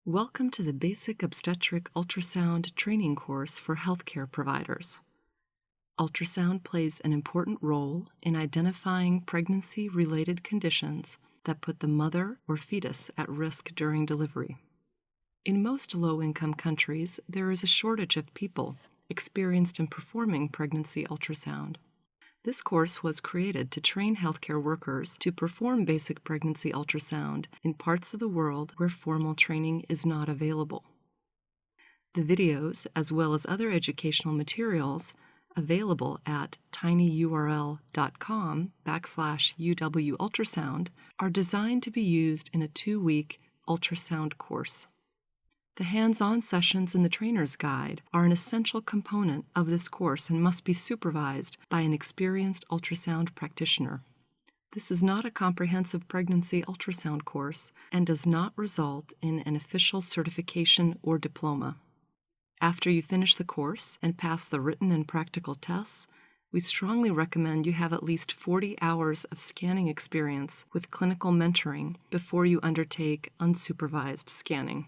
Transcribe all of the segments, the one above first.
Welcome to the Basic Obstetric Ultrasound Training Course for Healthcare Providers. Ultrasound plays an important role in identifying pregnancy-related conditions that put the mother or fetus at risk during delivery. In most low-income countries, there is a shortage of people experienced in performing pregnancy ultrasound. This course was created to train healthcare workers to perform basic pregnancy ultrasound in parts of the world where formal training is not available. The videos, as well as other educational materials, available at tinyurl.com/UW-ultrasound, are designed to be used in a 2-week ultrasound course. The hands-on sessions in the trainer's guide are an essential component of this course and must be supervised by an experienced ultrasound practitioner. This is not a comprehensive pregnancy ultrasound course and does not result in an official certification or diploma. After you finish the course and pass the written and practical tests, we strongly recommend you have at least 40 hours of scanning experience with clinical mentoring before you undertake unsupervised scanning.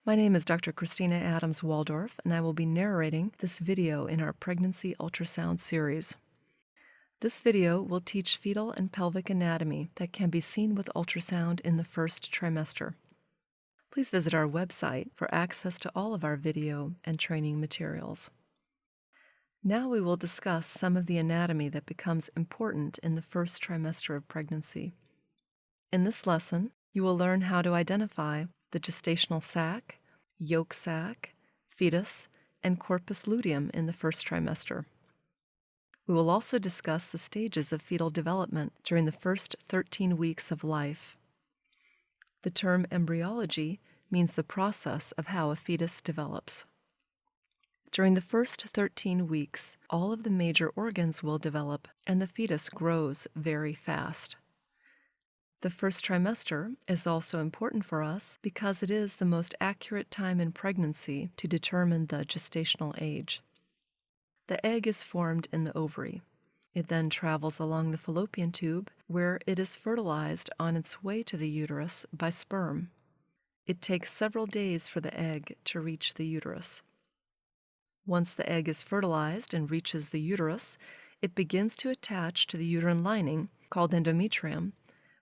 My name is Dr. Christina Adams Waldorf, and I will be narrating this video in our Pregnancy Ultrasound series. This video will teach fetal and pelvic anatomy that can be seen with ultrasound in the first trimester. Please visit our website for access to all of our video and training materials. Now we will discuss some of the anatomy that becomes important in the first trimester of pregnancy. In this lesson, you will learn how to identify the gestational sac, yolk sac, fetus, and corpus luteum in the first trimester. We will also discuss the stages of fetal development during the first 13 weeks of life. The term embryology means the process of how a fetus develops. During the first 13 weeks, all of the major organs will develop, and the fetus grows very fast. The first trimester is also important for us because it is the most accurate time in pregnancy to determine the gestational age. The egg is formed in the ovary. It then travels along the fallopian tube, where it is fertilized on its way to the uterus by sperm. It takes several days for the egg to reach the uterus. Once the egg is fertilized and reaches the uterus, it begins to attach to the uterine lining, called endometrium,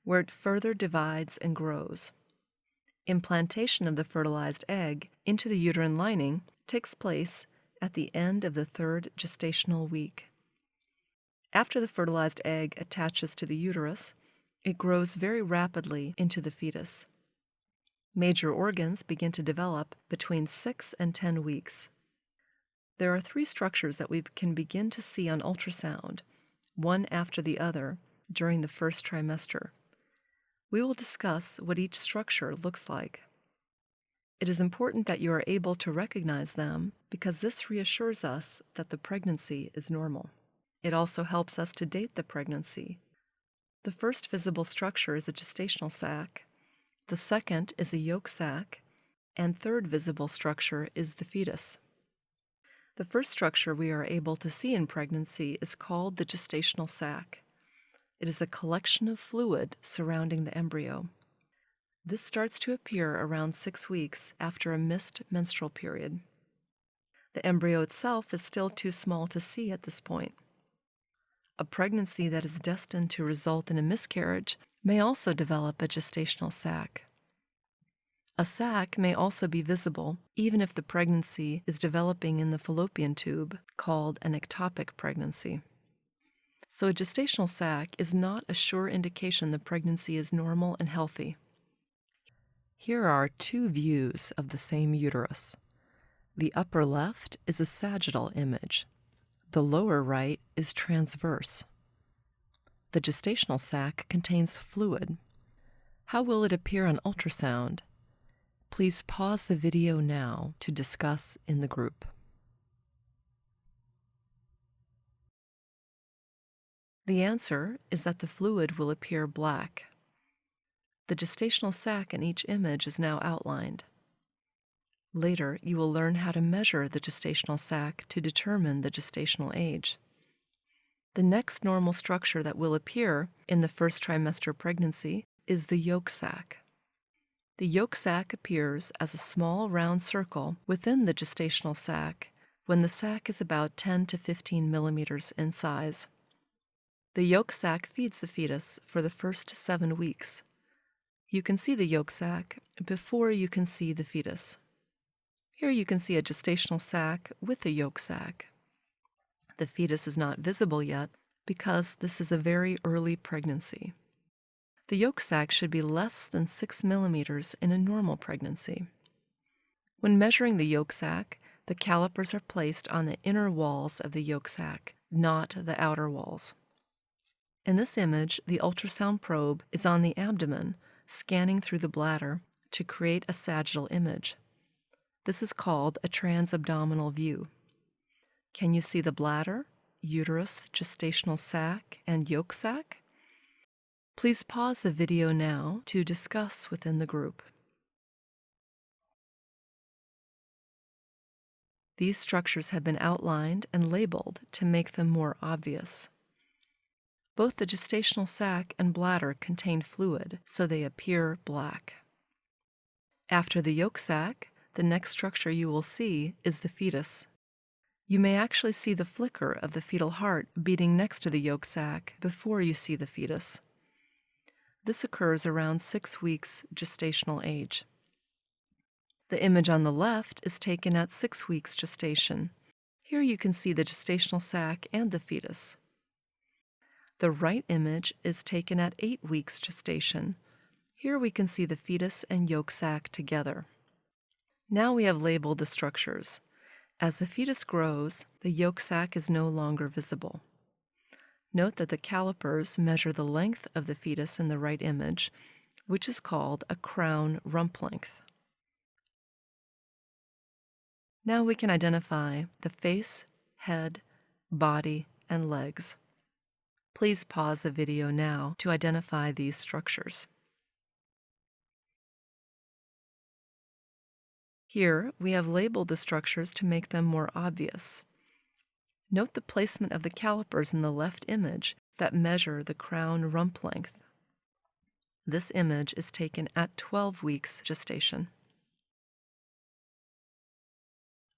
where it further divides and grows. Implantation of the fertilized egg into the uterine lining takes place at the end of the 3rd gestational week. After the fertilized egg attaches to the uterus, it grows very rapidly into the fetus. Major organs begin to develop between 6 and 10 weeks. There are 3 structures that we can begin to see on ultrasound, one after the other, during the first trimester. We will discuss what each structure looks like. It is important that you are able to recognize them because this reassures us that the pregnancy is normal. It also helps us to date the pregnancy. The first visible structure is a gestational sac, the second is a yolk sac, and third visible structure is the fetus. The first structure we are able to see in pregnancy is called the gestational sac. It is a collection of fluid surrounding the embryo. This starts to appear around 6 weeks after a missed menstrual period. The embryo itself is still too small to see at this point. A pregnancy that is destined to result in a miscarriage may also develop a gestational sac. A sac may also be visible even if the pregnancy is developing in the fallopian tube, called an ectopic pregnancy. So a gestational sac is not a sure indication the pregnancy is normal and healthy. Here are 2 views of the same uterus. The upper left is a sagittal image. The lower right is transverse. The gestational sac contains fluid. How will it appear on ultrasound? Please pause the video now to discuss in the group. The answer is that the fluid will appear black. The gestational sac in each image is now outlined. Later, you will learn how to measure the gestational sac to determine the gestational age. The next normal structure that will appear in the first trimester pregnancy is the yolk sac. The yolk sac appears as a small round circle within the gestational sac when the sac is about 10 to 15 millimeters in size. The yolk sac feeds the fetus for the first 7 weeks. You can see the yolk sac before you can see the fetus. Here you can see a gestational sac with a yolk sac. The fetus is not visible yet because this is a very early pregnancy. The yolk sac should be less than 6 millimeters in a normal pregnancy. When measuring the yolk sac, the calipers are placed on the inner walls of the yolk sac, not the outer walls. In this image, the ultrasound probe is on the abdomen, scanning through the bladder to create a sagittal image. This is called a transabdominal view. Can you see the bladder, uterus, gestational sac, and yolk sac? Please pause the video now to discuss within the group. These structures have been outlined and labeled to make them more obvious. Both the gestational sac and bladder contain fluid, so they appear black. After the yolk sac, the next structure you will see is the fetus. You may actually see the flicker of the fetal heart beating next to the yolk sac before you see the fetus. This occurs around 6 weeks gestational age. The image on the left is taken at 6 weeks gestation. Here you can see the gestational sac and the fetus. The right image is taken at 8 weeks gestation. Here we can see the fetus and yolk sac together. Now we have labeled the structures. As the fetus grows, the yolk sac is no longer visible. Note that the calipers measure the length of the fetus in the right image, which is called a crown rump length. Now we can identify the face, head, body, and legs. Please pause the video now to identify these structures. Here, we have labeled the structures to make them more obvious. Note the placement of the calipers in the left image that measure the crown rump length. This image is taken at 12 weeks gestation.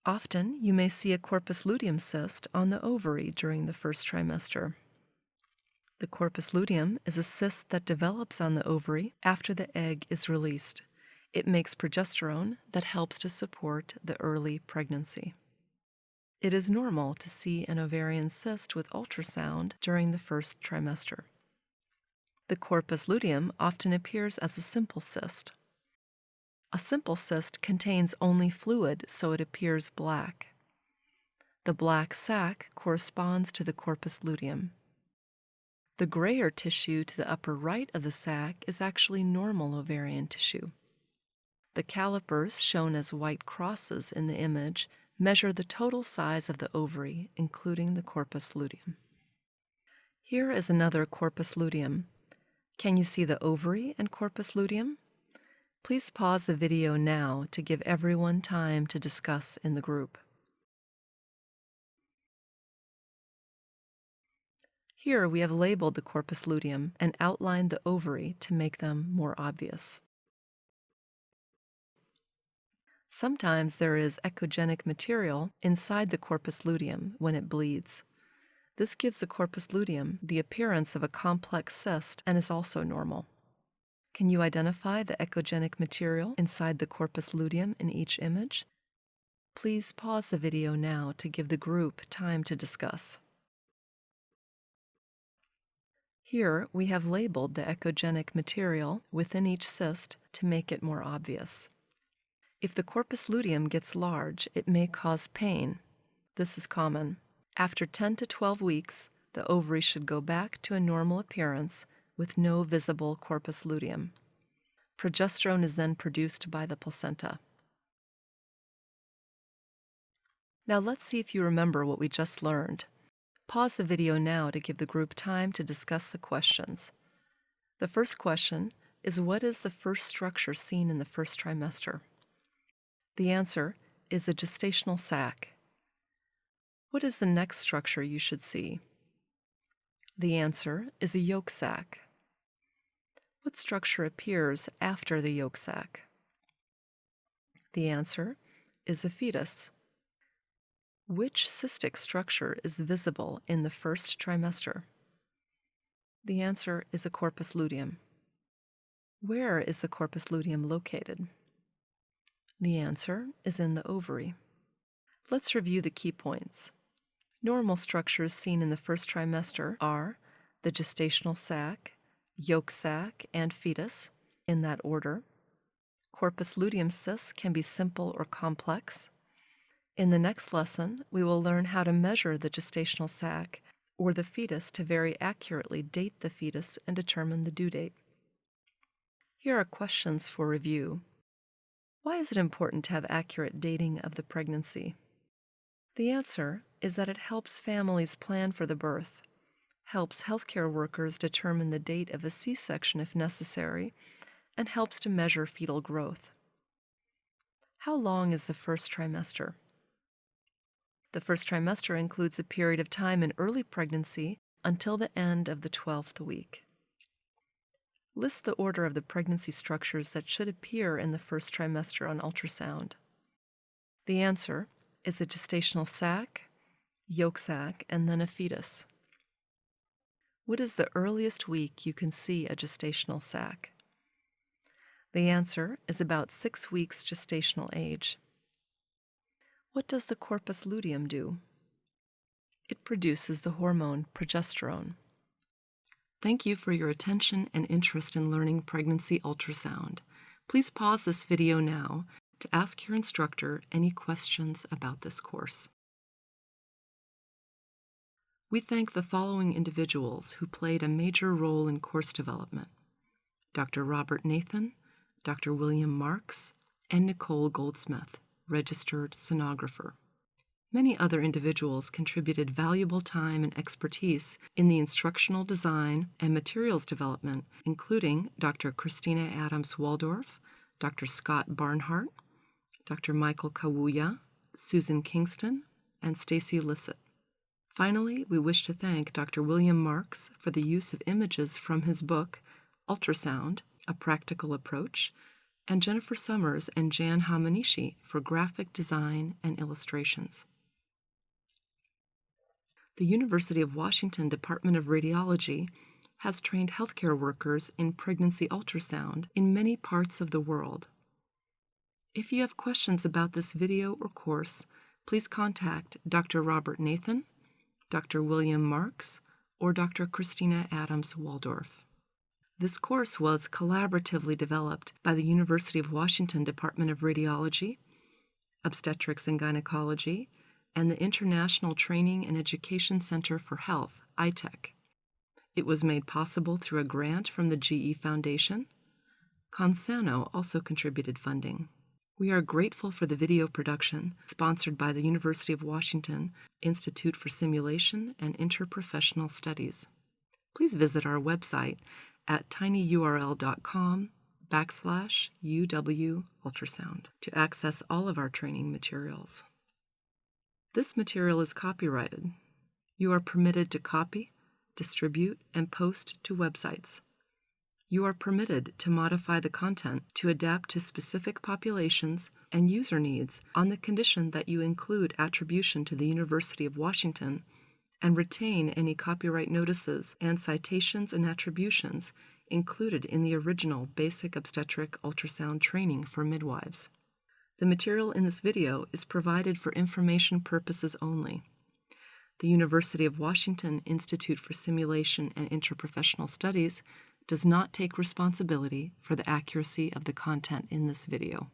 Often, you may see a corpus luteum cyst on the ovary during the first trimester. The corpus luteum is a cyst that develops on the ovary after the egg is released. It makes progesterone that helps to support the early pregnancy. It is normal to see an ovarian cyst with ultrasound during the first trimester. The corpus luteum often appears as a simple cyst. A simple cyst contains only fluid, so it appears black. The black sac corresponds to the corpus luteum. The grayer tissue to the upper right of the sac is actually normal ovarian tissue. The calipers, shown as white crosses in the image, measure the total size of the ovary, including the corpus luteum. Here is another corpus luteum. Can you see the ovary and corpus luteum? Please pause the video now to give everyone time to discuss in the group. Here we have labeled the corpus luteum and outlined the ovary to make them more obvious. Sometimes there is echogenic material inside the corpus luteum when it bleeds. This gives the corpus luteum the appearance of a complex cyst and is also normal. Can you identify the echogenic material inside the corpus luteum in each image? Please pause the video now to give the group time to discuss. Here we have labeled the echogenic material within each cyst to make it more obvious. If the corpus luteum gets large, it may cause pain. This is common. After 10 to 12 weeks, the ovary should go back to a normal appearance with no visible corpus luteum. Progesterone is then produced by the placenta. Now let's see if you remember what we just learned. Pause the video now to give the group time to discuss the questions. The first question is, what is the first structure seen in the first trimester? The answer is a gestational sac. What is the next structure you should see? The answer is a yolk sac. What structure appears after the yolk sac? The answer is a fetus. Which cystic structure is visible in the first trimester? The answer is a corpus luteum. Where is the corpus luteum located? The answer is in the ovary. Let's review the key points. Normal structures seen in the first trimester are the gestational sac, yolk sac, and fetus, in that order. Corpus luteum cysts can be simple or complex. In the next lesson, we will learn how to measure the gestational sac or the fetus to very accurately date the fetus and determine the due date. Here are questions for review. Why is it important to have accurate dating of the pregnancy? The answer is that it helps families plan for the birth, helps healthcare workers determine the date of a C-section if necessary, and helps to measure fetal growth. How long is the first trimester? The first trimester includes a period of time in early pregnancy until the end of the 12th week. List the order of the pregnancy structures that should appear in the first trimester on ultrasound. The answer is a gestational sac, yolk sac, and then a fetus. What is the earliest week you can see a gestational sac? The answer is about 6 weeks gestational age. What does the corpus luteum do? It produces the hormone progesterone. Thank you for your attention and interest in learning pregnancy ultrasound. Please pause this video now to ask your instructor any questions about this course. We thank the following individuals who played a major role in course development: Dr. Robert Nathan, Dr. William Marks, and Nicole Goldsmith, registered sonographer. Many other individuals contributed valuable time and expertise in the instructional design and materials development, including Dr. Christina Adams Waldorf, Dr. Scott Barnhart, Dr. Michael Kawuya, Susan Kingston, and Stacy Lissett. Finally, we wish to thank Dr. William Marks for the use of images from his book, Ultrasound: A Practical Approach, and Jennifer Summers and Jan Hamanishi for graphic design and illustrations. The University of Washington Department of Radiology has trained healthcare workers in pregnancy ultrasound in many parts of the world. If you have questions about this video or course, please contact Dr. Robert Nathan, Dr. William Marks, or Dr. Christina Adams Waldorf. This course was collaboratively developed by the University of Washington Department of Radiology, Obstetrics and Gynecology, and the International Training and Education Center for Health, ITEC. It was made possible through a grant from the GE Foundation. Consano also contributed funding. We are grateful for the video production sponsored by the University of Washington Institute for Simulation and Interprofessional Studies. Please visit our website at tinyurl.com/UW ultrasound to access all of our training materials. This material is copyrighted. You are permitted to copy, distribute, and post to websites. You are permitted to modify the content to adapt to specific populations and user needs on the condition that you include attribution to the University of Washington and retain any copyright notices and citations and attributions included in the original Basic Obstetric Ultrasound Training for Midwives. The material in this video is provided for information purposes only. The University of Washington Institute for Simulation and Interprofessional Studies does not take responsibility for the accuracy of the content in this video.